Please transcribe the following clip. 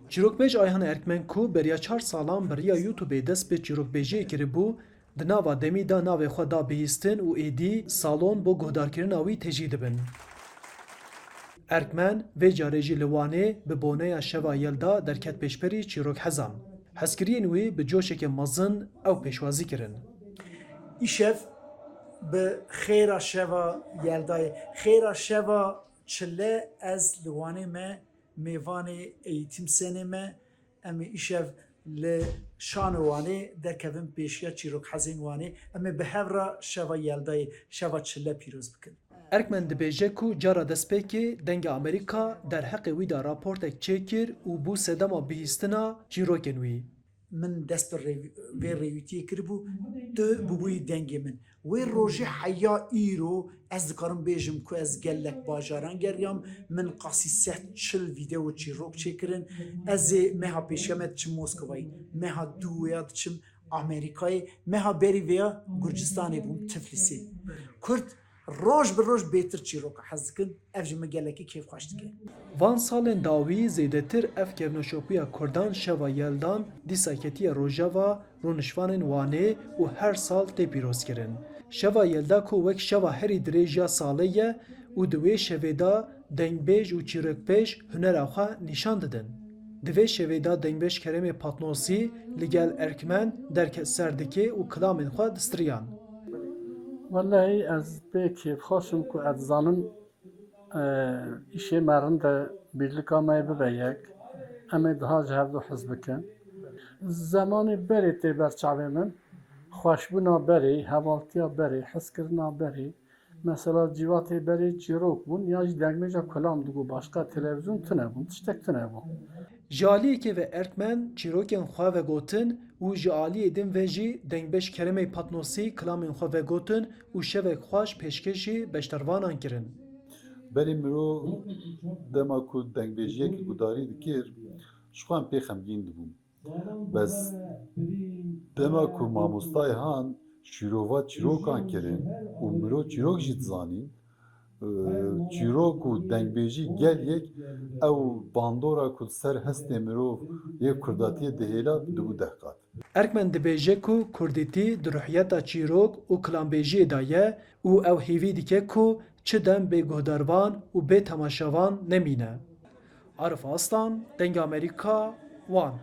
Çîrokbêj Ayhan Erkmen ku beriya 4 salan beriya YouTubeê dest bi çîrokbêjiyê kiribû, di nava demî da navê xwe da bihîstin û êdî salon bo guhdarkirina wî têjî dibin. Erkmen vê carê jî li Wanê bi boneya şeva yelda derket pêşberî çîrokhezan. Hezkiriyên wê bi coşeke mezin ew pêşwazî kirin. İşev bi xêra şeva yeldayê, xêra şeva çile ez li Wanê me mêvanê eğitim senê me em ê îşev li şanê Wanê derkevin pêşiya çîrokhezên Wanê em ê bi hevra şeva yeldayê, şeva çile pîroz bikin. Erkmen dibêje ku cara destpêkê dengê Amerîka derheqê wî da raportek çêkir û bû sedema bihîstina çîrokên wî. Min dest bi vê rêwîtiyê kiribû, tu bûbûyî dengê min. Wê rojê heya îro ez dikarim bêjim ku ez gelek bajaran geriyam, min qasî seh çil vîdeo çîrok çêkirin. Ez ê meha pêşiya me diçim Moskvayê, meha dûya diçim Amerîkayê, meha berî vêya Gurcistanê bûm Tiflisê. Kurd roj bi roj bêtir çîrok hez dikin, ev jî min gelekî kêfxweş dike. Van salên dawî zêdetir ev kevneşopiya Kurdan şeva yeldan dîsa ketiya Rojava rûnişvanên Wanê û her sal tê pîrozkirin. Şeva yelda ku wek şeva herî dirêj ya salê ye û di wê şevê da dengbêj û çîrokbêj hunera xwe nîşan didin. Di vê şevê da dengbêj Keremê Patnosî li gel Erkmen derket ser dike û kilamên xwe distiriyan. Vallahi ez pê kêfxweşim ku ez zanim îşê merin de birlika me bibe yek, em ê daha ji hev du hez bikin. Zemanê berê tê ber çavê min, xweşbûna berê, hevaltiya berê, hezkirina berê, mesela cîvatê berê çîrok bûn ya jî dengmêja kulam dibû, başka televizyon tune bûn, tiştek tune bû. Ji aliyekê ve Erkmen çîrokên xwe vegotin û ji aliyê din ve jî dengbêj Keremê Patnosî kilamên xwe vegotin û şevek xweş pêşkêşî beştervanan kirin. Berê mirov dema ku dengbêjiyekî gudarî dikir, ji xwe em pê xemgîn dibûn. Bez dema ku mamostayê han şîrova çîrokan kirin û mirov çîrok jî dizanîn, çîrok û dengbêjî gel yek ew bandora ku ser hestê mirov yê kurdatiyê dihêla dibû dehqat. Erkmen dibêje ku kurdîtî di ruhiyeta çîrok û kilanbêjiyê da ye û ew hêvî dike ku çi dem bê guhdarvan û bê temaşevan nemîne. Arif Aslan, Dengê Amerîka, Wan.